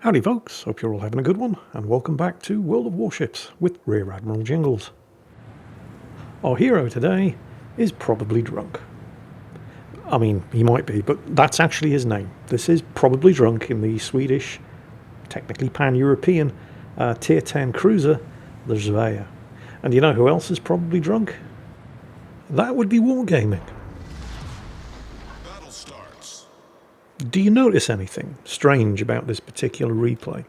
Howdy folks, hope you're all having a good one, and welcome back to World of Warships with Rear Admiral Jingles. Our hero today is probably drunk. I mean, he might be, but that's actually his name. This is Probably Drunk in the Swedish, technically pan-European, Tier 10 cruiser, the Svea. And you know who else is probably drunk? That would be Wargaming. Battle starts. Do you notice anything strange about this particular replay?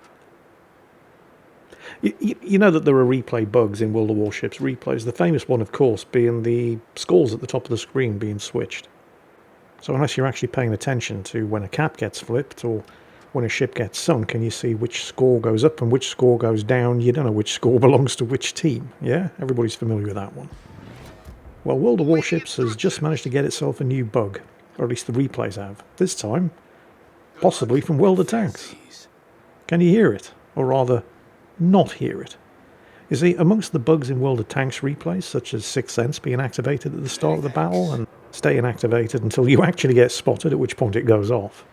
You know that there are replay bugs in World of Warships replays, the famous one of course being the scores at the top of the screen being switched. So unless you're actually paying attention to when a cap gets flipped or when a ship gets sunk and you see which score goes up and which score goes down, you don't know which score belongs to which team. Yeah, everybody's familiar with that one. Well, World of Warships has just managed to get itself a new bug, or at least the replays have. This time, possibly from World of Tanks. Can you hear it? Or rather, not hear it? You see, amongst the bugs in World of Tanks replays, such as Sixth Sense being activated at the start of the battle and staying activated until you actually get spotted, at which point it goes off,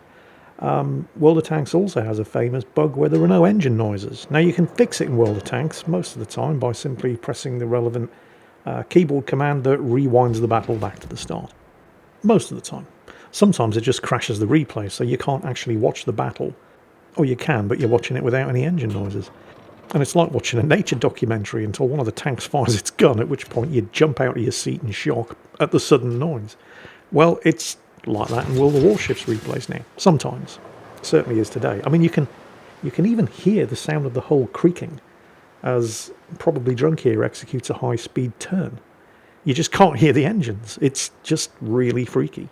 World of Tanks also has a famous bug where there are no engine noises. Now you can fix it in World of Tanks most of the time by simply pressing the relevant keyboard command that rewinds the battle back to the start. Most of the time. Sometimes it just crashes the replay, so you can't actually watch the battle. Or you can, but you're watching it without any engine noises. And it's like watching a nature documentary until one of the tanks fires its gun, at which point you jump out of your seat in shock at the sudden noise. Well, it's like that in World of Warships replays now. Sometimes. It certainly is today. I mean, you can even hear the sound of the hull creaking as Probably Drunk here executes a high-speed turn. You just can't hear the engines. It's just really freaky.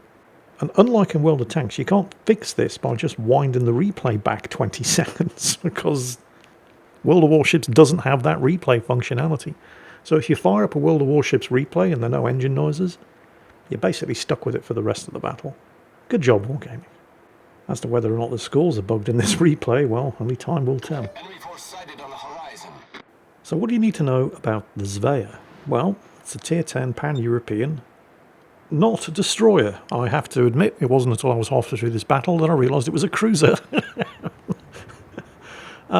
And unlike in World of Tanks, you can't fix this by just winding the replay back 20 seconds, because World of Warships doesn't have that replay functionality. So if you fire up a World of Warships replay and there are no engine noises, you're basically stuck with it for the rest of the battle. Good job, Wargaming. As to whether or not the scores are bugged in this replay, well, only time will tell. Enemy force sighted on the horizon. So what do you need to know about the Svea? Well, it's a Tier 10 pan-European, not a destroyer. I have to admit, it wasn't until I was halfway through this battle that I realised it was a cruiser.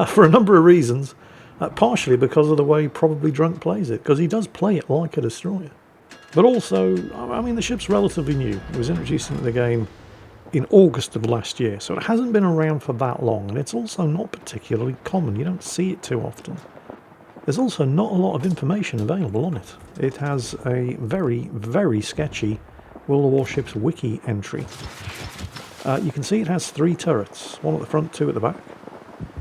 For a number of reasons, partially because of the way Probably Drunk plays it, because he does play it like a destroyer. But also, I mean, the ship's relatively new. It was introduced into the game in August of last year, so it hasn't been around for that long, and it's also not particularly common. You don't see it too often. There's also not a lot of information available on it. It has a very, very sketchy World of Warships wiki entry. You can see it has 3 turrets, one at the front, 2 at the back.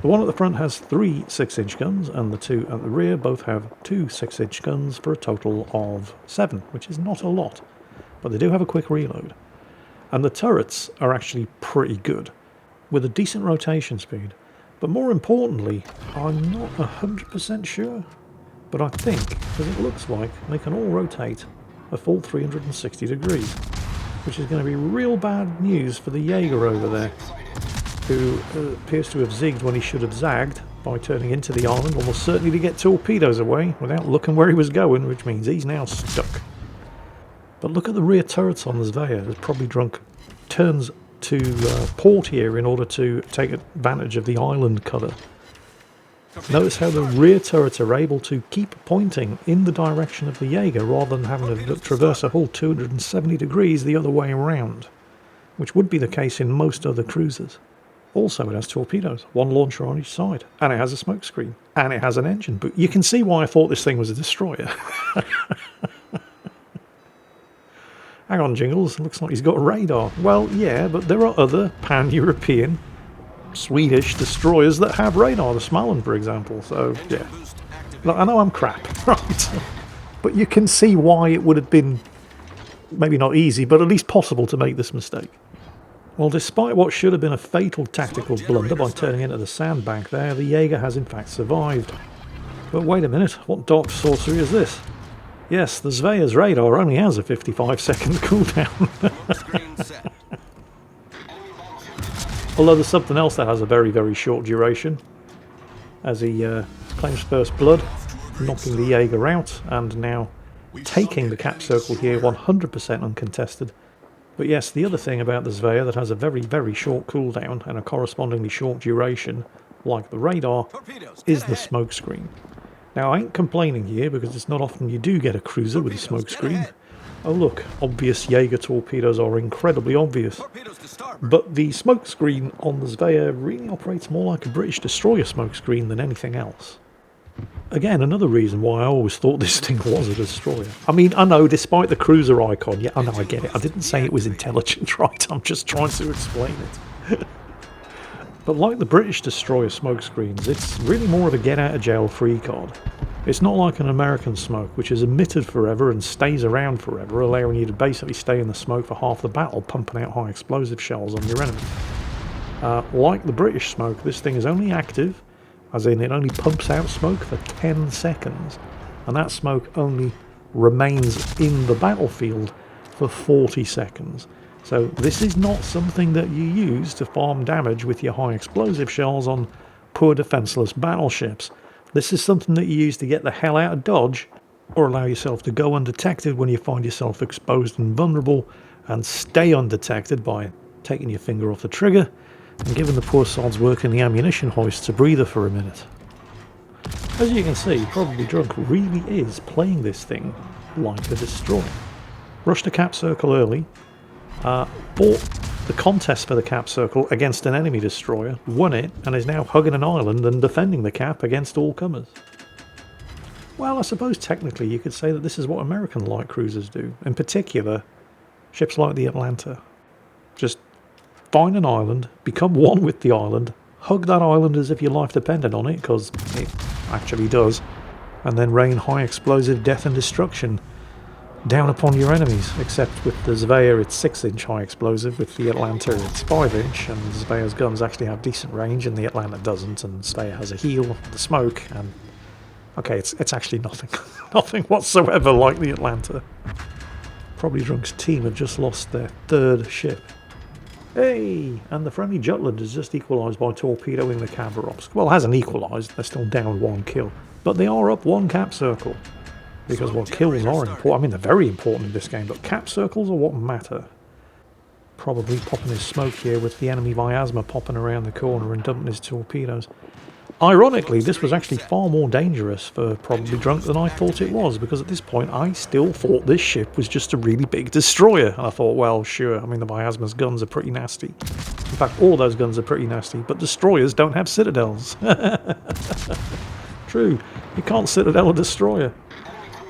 The one at the front has 3 6-inch guns, and the 2 at the rear both have 2 6-inch guns for a total of 7, which is not a lot, but they do have a quick reload. And the turrets are actually pretty good, with a decent rotation speed. But more importantly, I'm not 100% sure, but I think, because it looks like, they can all rotate a full 360 degrees, which is going to be real bad news for the Jaeger over there, who appears to have zigged when he should have zagged by turning into the island, almost certainly to get torpedoes away without looking where he was going, which means he's now stuck. But look at the rear turrets on the Svea. It's Probably Drunk turns to port here in order to take advantage of the island cover. Notice how the rear turrets are able to keep pointing in the direction of the Jaeger rather than having to traverse a whole 270 degrees the other way around, which would be the case in most other cruisers. Also, it has torpedoes, 1 launcher on each side, and it has a smoke screen, and it has an engine. But you can see why I thought this thing was a destroyer. Hang on, Jingles, looks like he's got a radar. Well, yeah, but there are other pan-European, Swedish destroyers that have radar, the Småland, for example, so, yeah. Look, I know I'm crap, right? But you can see why it would have been, maybe not easy, but at least possible to make this mistake. Well, despite what should have been a fatal tactical blunder by turning into the sandbank there, the Jaeger has in fact survived. But wait a minute, what dark sorcery is this? Yes, the Svea's radar only has a 55-second cooldown. Although there's something else that has a very, very short duration, as he claims first blood, knocking the Jaeger out, and now taking the cap circle here 100% uncontested. But yes, the other thing about the Svea that has a very, very short cooldown and a correspondingly short duration like the radar, is the smoke screen. Now, I ain't complaining here because it's not often you do get a cruiser with a smoke screen. Oh look, obvious Jaeger torpedoes are incredibly obvious. But the smoke screen on the Svea really operates more like a British destroyer smoke screen than anything else. Again, another reason why I always thought this thing was a destroyer. I mean, I know, despite the cruiser icon, yeah, I know, I get it. I didn't say it was intelligent, right? I'm just trying to explain it. But like the British destroyer smoke screens, it's really more of a get-out-of-jail-free card. It's not like an American smoke, which is emitted forever and stays around forever, allowing you to basically stay in the smoke for half the battle, pumping out high explosive shells on your enemy. Like the British smoke, this thing is only active, as in it only pumps out smoke for 10 seconds, and that smoke only remains in the battlefield for 40 seconds. So this is not something that you use to farm damage with your high explosive shells on poor defenseless battleships. This is something that you use to get the hell out of Dodge, or allow yourself to go undetected when you find yourself exposed and vulnerable, and stay undetected by taking your finger off the trigger and giving the poor sods working the ammunition hoists a breather for a minute. As you can see, Probably Drunk really is playing this thing like a destroyer. Rushed a cap circle early, fought the contest for the cap circle against an enemy destroyer, won it, and is now hugging an island and defending the cap against all comers. Well, I suppose technically you could say that this is what American light cruisers do. In particular, ships like the Atlanta. Just find an island, become one with the island, hug that island as if your life depended on it, because it actually does, and then rain high explosive death and destruction down upon your enemies. Except with the Svea it's 6-inch high explosive, with the Atlanta it's 5-inch, and the Svea's guns actually have decent range and the Atlanta doesn't, and Svea has a heal, the smoke, and okay, it's actually nothing. Nothing whatsoever like the Atlanta. Probably Drunk's team have just lost their 3rd ship. Hey! And the friendly Jutland has just equalised by torpedoing the Cabarops. Well, hasn't equalised, they're still down 1 kill. But they are up 1 cap circle. Because, well, kills are important. I mean, they're very important in this game, but cap circles are what matter. Probably popping his smoke here with the enemy miasma popping around the corner and dumping his torpedoes. Ironically, this was actually far more dangerous for Probably Drunk than I thought it was, because at this point I still thought this ship was just a really big destroyer. And I thought, well, sure, I mean, the miasma's guns are pretty nasty. In fact, all those guns are pretty nasty, but destroyers don't have citadels. True, you can't citadel a destroyer.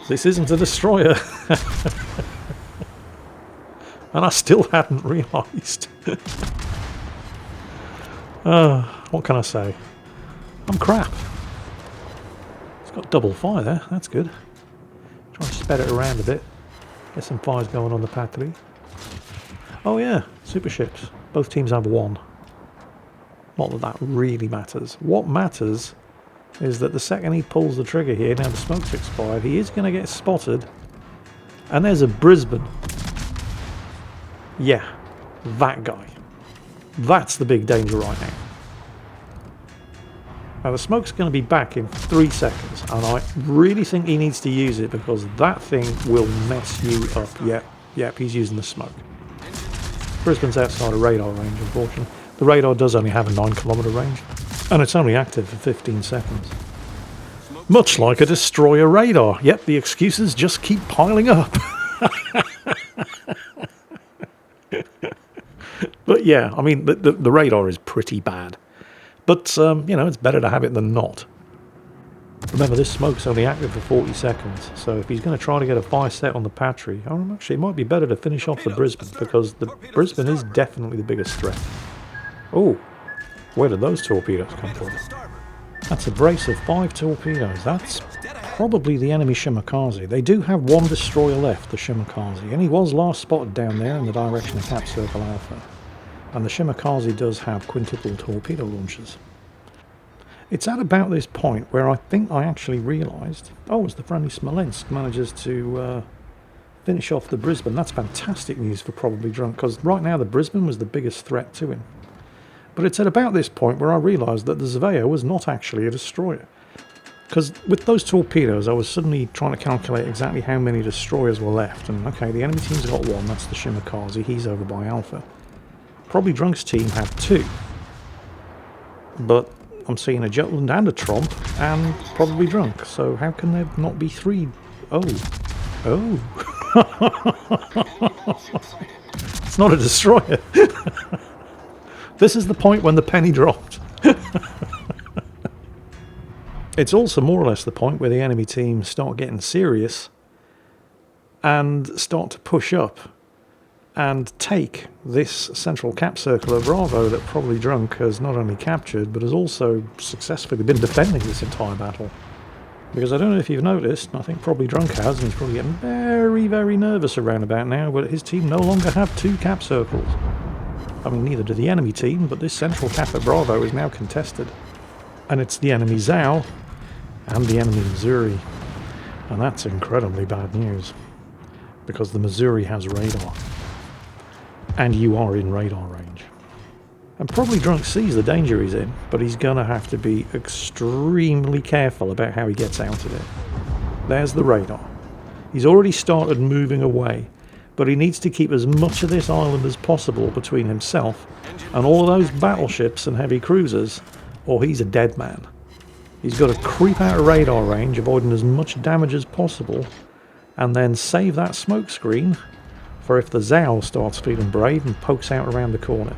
This isn't a destroyer. And I still hadn't realised. What can I say? I'm crap. It's got double fire there, that's good. Try and spread it around a bit. Get some fires going on the pad 3. Oh yeah, super ships. Both teams have 1. Not that that really matters. What matters is that the second he pulls the trigger here, now the smoke's expired, he is going to get spotted. And there's a Brisbane. Yeah, that guy. That's the big danger right now. Now the smoke's going to be back in 3 seconds, and I really think he needs to use it because that thing will mess you up. Yep, he's using the smoke. Brisbane's outside of radar range, unfortunately. The radar does only have a 9-kilometre range, and it's only active for 15 seconds. Much like a destroyer radar. Yep, the excuses just keep piling up. But yeah, I mean, the radar is pretty bad. But, you know, it's better to have it than not. Remember, this smoke's only active for 40 seconds, so if he's going to try to get a fire set on the Patry, actually, it might be better to finish off the Brisbane, because the Brisbane is definitely the biggest threat. Oh, where did those torpedoes come from? That's a brace of 5 torpedoes. That's probably the enemy Shimakaze. They do have 1 destroyer left, the Shimakaze, and he was last spotted down there in the direction of Cap Circle Alpha. And the Shimakaze does have quintuple torpedo launchers. It's at about this point where I think I actually realised, oh, as the friendly Smolensk manages to finish off the Brisbane. That's fantastic news for Probably Drunk, because right now the Brisbane was the biggest threat to him. But it's at about this point where I realised that the Svea was not actually a destroyer. Because with those torpedoes, I was suddenly trying to calculate exactly how many destroyers were left. And okay, the enemy team's got 1, that's the Shimakaze, he's over by Alpha. Probably Drunk's team had 2. But I'm seeing a Jutland and a Tromp, and probably drunk. So how can there not be 3? Oh. Oh. It's not a destroyer. This is the point when the penny dropped. It's also more or less the point where the enemy team start getting serious and start to push up and take this central cap circle of Bravo that probably drunk has not only captured but has also successfully been defending this entire battle. Because I don't know if you've noticed, I think probably drunk has, and he's probably getting very, very nervous around about now, but his team no longer have 2 cap circles. I mean, neither do the enemy team, but this central cap at Bravo is now contested. And it's the enemy Zhao and the enemy Missouri. And that's incredibly bad news, because the Missouri has radar. And you are in radar range. And probably drunk sees the danger he's in, but he's going to have to be extremely careful about how he gets out of it. There's the radar. He's already started moving away, but he needs to keep as much of this island as possible between himself and all of those battleships and heavy cruisers, or he's a dead man. He's got to creep out of radar range, avoiding as much damage as possible, and then save that smoke screen for if the Zhao starts feeling brave and pokes out around the corner.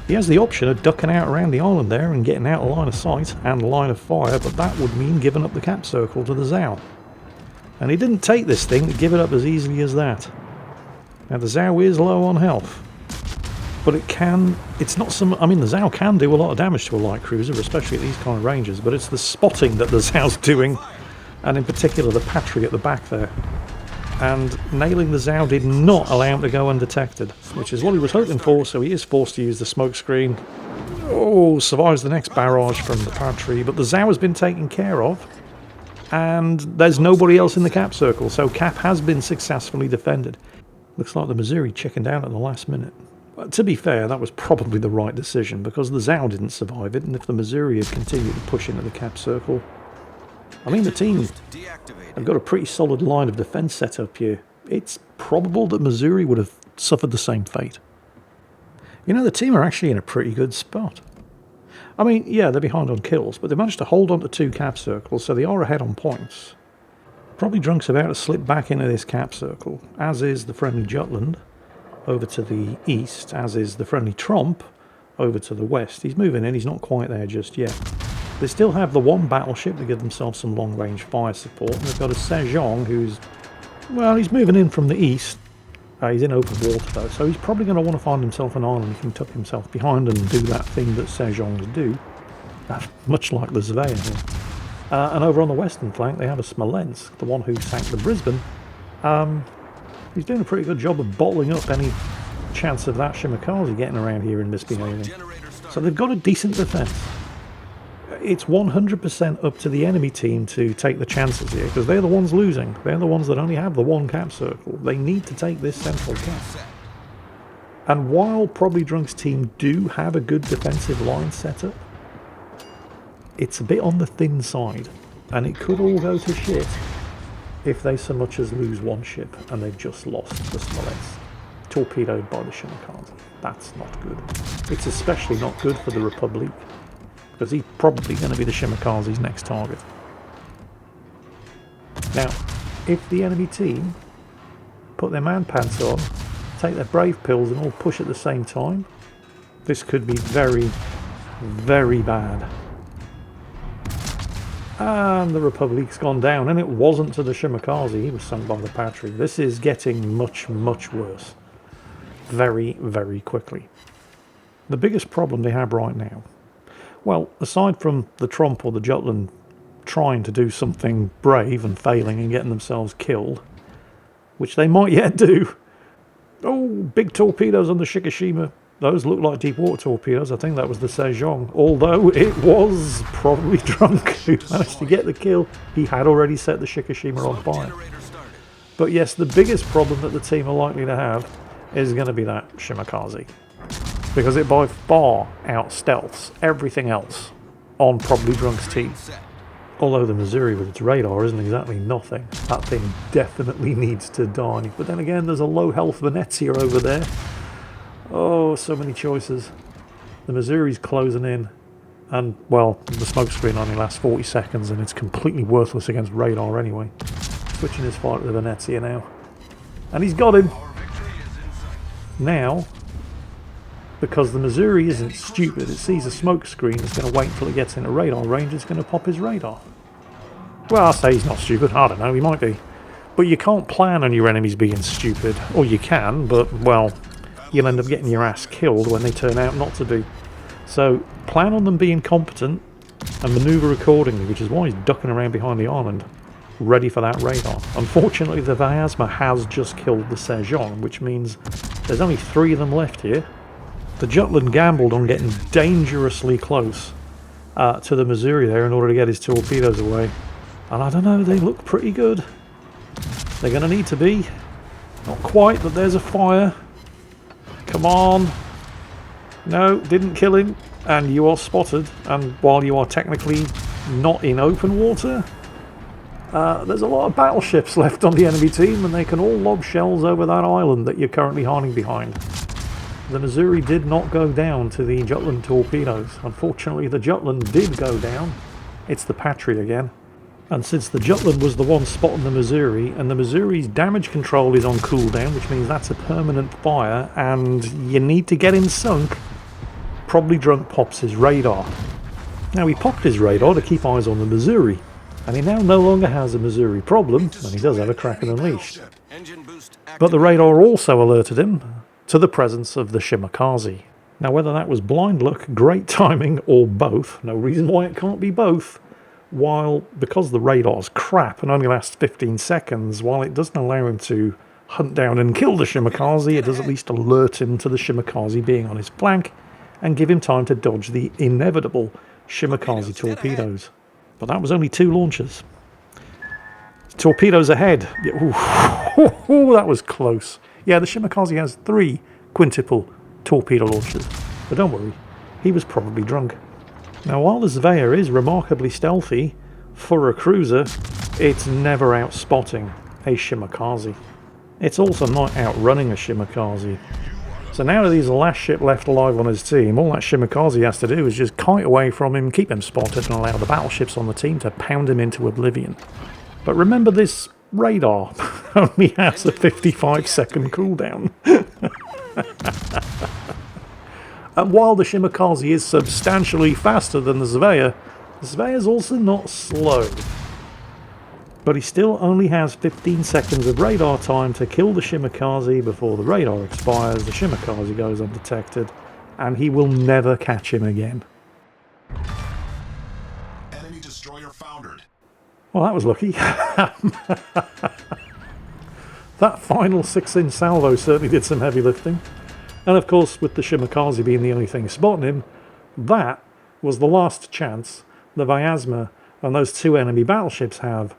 He has the option of ducking out around the island there and getting out of line of sight and line of fire, but that would mean giving up the cap circle to the Zhao. And he didn't take this thing to give it up as easily as that. Now the Zhao is low on health, but it's not some, I mean the Zhao can do a lot of damage to a light cruiser, especially at these kind of ranges, but it's the spotting that the Zhao's doing, and in particular the Patry at the back there. And nailing the Zhao did not allow him to go undetected, which is what he was hoping for, so he is forced to use the smoke screen. Oh, survives the next barrage from the Patry, but the Zhao has been taken care of, and there's nobody else in the cap circle, so cap has been successfully defended. Looks like the Missouri chickened out at the last minute. But to be fair, that was probably the right decision, because the Zhao didn't survive it, and if the Missouri had continued to push into the cap circle, I mean, the team have got a pretty solid line of defence set up here. It's probable that Missouri would have suffered the same fate. You know, the team are actually in a pretty good spot. I mean, yeah, they're behind on kills, but they managed to hold on to 2 cap circles, so they are ahead on points. Probably drunk's about to slip back into this cap circle, as is the friendly Jutland over to the east, as is the friendly Tromp over to the west. He's moving in, he's not quite there just yet. They still have the 1 battleship to give themselves some long-range fire support, and they've got a Sejong who's, well, he's moving in from the east. He's in open water though, so he's probably going to want to find himself an island he can tuck himself behind and do that thing that Sejongs do, much like the Zvea here. And over on the western flank they have a Smolensk, the one who sank the Brisbane. He's doing a pretty good job of bottling up any chance of that Shimakaze getting around here and misbehaving. So they've got a decent defence. It's 100% up to the enemy team to take the chances here, because they're the ones losing. They're the ones that only have the 1 cap circle. They need to take this central cap. And while Probably Drunk's team do have a good defensive line set up, it's a bit on the thin side, and it could all go to shit if they so much as lose 1 ship and they've just lost the Smolensk, torpedoed by the Shimakaze. That's not good. It's especially not good for the Republic, because he's probably going to be the Shimakaze's next target. Now, if the enemy team put their man pants on, take their brave pills and all push at the same time, this could be very, very bad. And the Republic's gone down, and it wasn't to the Shimakaze, he was sunk by the Patry. This is getting much, much worse. Very, very quickly. The biggest problem they have right now, well, aside from the Tromp or the Jutland trying to do something brave and failing and getting themselves killed, which they might yet do. Oh, big torpedoes on the Shikishima. Those look like deep water torpedoes. I think that was the Sejong, although it was probably Drunk who managed to get the kill. He had already set the Shikishima on fire. But yes, the biggest problem that the team are likely to have is going to be that Shimakaze, because it by far out-stealths everything else on Probably Drunk's team. Although the Missouri with its radar isn't exactly nothing. That thing definitely needs to die. But then again, there's a low health Venezia over there. Oh, so many choices. The Missouri's closing in. And, well, the smoke screen only lasts 40 seconds and it's completely worthless against radar anyway. Switching his fire to the Venezia now. And he's got him! Now, because the Missouri isn't stupid, it sees a smoke screen, it's going to wait until it gets into radar range, it's going to pop his radar. Well, I'll say he's not stupid, I don't know, he might be. But you can't plan on your enemies being stupid. Or you can, but, well, you'll end up getting your ass killed when they turn out not to be. So, plan on them being competent and manoeuvre accordingly, which is why he's ducking around behind the island, ready for that radar. Unfortunately, the Vyazma has just killed the Sejong, which means there's only 3 of them left here. The Jutland gambled on getting dangerously close to the Missouri there in order to get his torpedoes away. And I don't know, they look pretty good. They're going to need to be. Not quite, but there's a fire. Come on. No, didn't kill him. And you are spotted. And while you are technically not in open water, there's a lot of battleships left on the enemy team, and they can all lob shells over that island that you're currently hiding behind. The Missouri did not go down to the Jutland torpedoes. Unfortunately, the Jutland did go down. It's the Patry again. And since the Jutland was the one spotting the Missouri, and the Missouri's damage control is on cooldown, which means that's a permanent fire, and you need to get him sunk, Probably Drunk pops his radar. Now, he popped his radar to keep eyes on the Missouri, and he now no longer has a Missouri problem, and he does have a Kraken Unleashed. But the radar also alerted him to the presence of the Shimakaze. Now, whether that was blind luck, great timing, or both, no reason why it can't be both, because the radar's crap and only lasts 15 seconds, while it doesn't allow him to hunt down and kill the Shimakaze, it does at least alert him to the Shimakaze being on his flank and give him time to dodge the inevitable Shimakaze torpedoes. But that was only 2 launches. Torpedoes ahead. Ooh, that was close. Yeah, the Shimakaze has 3 quintuple torpedo launches. But don't worry, he was probably drunk. Now, while the Zvea is remarkably stealthy, for a cruiser, it's never out spotting a Shimakaze. It's also not outrunning a Shimakaze. So now that he's the last ship left alive on his team, all that Shimakaze has to do is just kite away from him, keep him spotted, and allow the battleships on the team to pound him into oblivion. But remember, this radar only has a 55-second cooldown. And while the Shimakaze is substantially faster than the Zvea is also not slow. But he still only has 15 seconds of radar time to kill the Shimakaze before the radar expires, the Shimakaze goes undetected, and he will never catch him again. Enemy destroyer foundered. Well, that was lucky. That final 6-inch salvo certainly did some heavy lifting. And of course, with the Shimakaze being the only thing spotting him, that was the last chance the Vyazma and those 2 enemy battleships have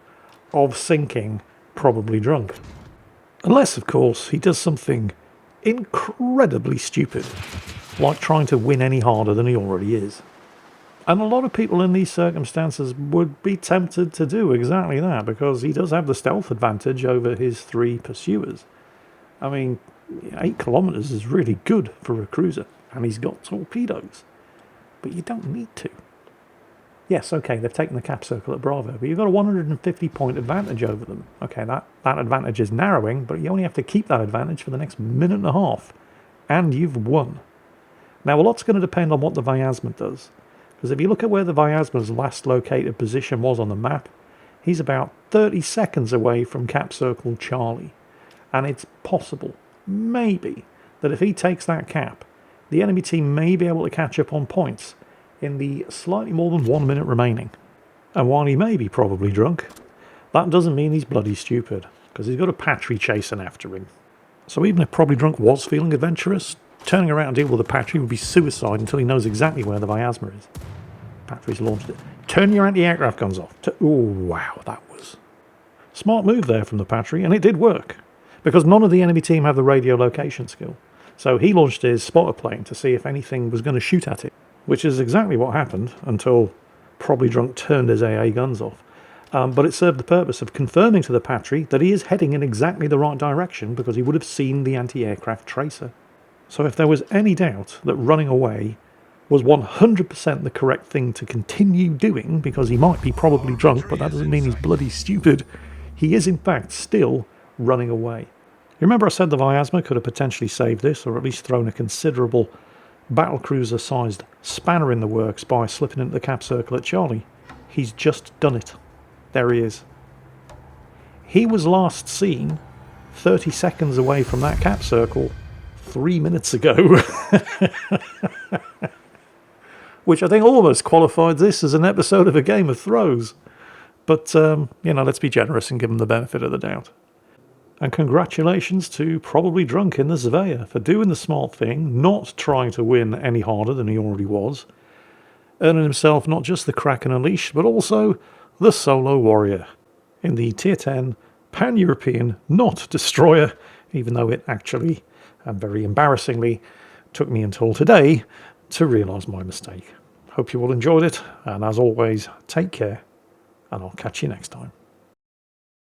of sinking Probably Drunk. Unless, of course, he does something incredibly stupid, like trying to win any harder than he already is. And a lot of people in these circumstances would be tempted to do exactly that, because he does have the stealth advantage over his 3 pursuers. I mean, 8 kilometers is really good for a cruiser, and he's got torpedoes. But you don't need to. Yes, okay, they've taken the cap circle at Bravo, but you've got a 150-point advantage over them. Okay, that advantage is narrowing, but you only have to keep that advantage for the next minute and a half, and you've won. Now, a lot's going to depend on what the Vyazma does, because if you look at where the Vyazma's last located position was on the map, he's about 30 seconds away from cap circle Charlie, and it's possible, maybe, that if he takes that cap, the enemy team may be able to catch up on points in the slightly more than 1 minute remaining. And while he may be probably drunk, that doesn't mean he's bloody stupid, because he's got a Patry chasing after him. So even if Probably Drunk was feeling adventurous, turning around and deal with the Patry would be suicide until he knows exactly where the Vyazma is. Patry's launched it. Turn your anti-aircraft guns off. Oh, wow, that was smart move there from the Patry, and it did work, because none of the enemy team have the radio location skill. So he launched his spotter plane to see if anything was going to shoot at it, which is exactly what happened until Probably Drunk turned his AA guns off. But it served the purpose of confirming to the Patry that he is heading in exactly the right direction, because he would have seen the anti-aircraft tracer. So if there was any doubt that running away was 100% the correct thing to continue doing, because he might be probably drunk, but that doesn't mean he's bloody stupid. He is in fact still running away. You remember I said the Vyasma could have potentially saved this, or at least thrown a considerable battlecruiser-sized spanner in the works by slipping into the cap circle at Charlie? He's just done it. There he is. He was last seen 30 seconds away from that cap circle 3 minutes ago. Which I think almost qualified this as an episode of a Game of Thrones. But, let's be generous and give him the benefit of the doubt. And congratulations to Probably Drunk in the Zvea for doing the smart thing, not trying to win any harder than he already was, earning himself not just the Kraken Unleashed, but also the Solo Warrior in the Tier 10 Pan-European Not Destroyer, even though it actually, and very embarrassingly, took me until today to realise my mistake. Hope you all enjoyed it, and as always, take care, and I'll catch you next time.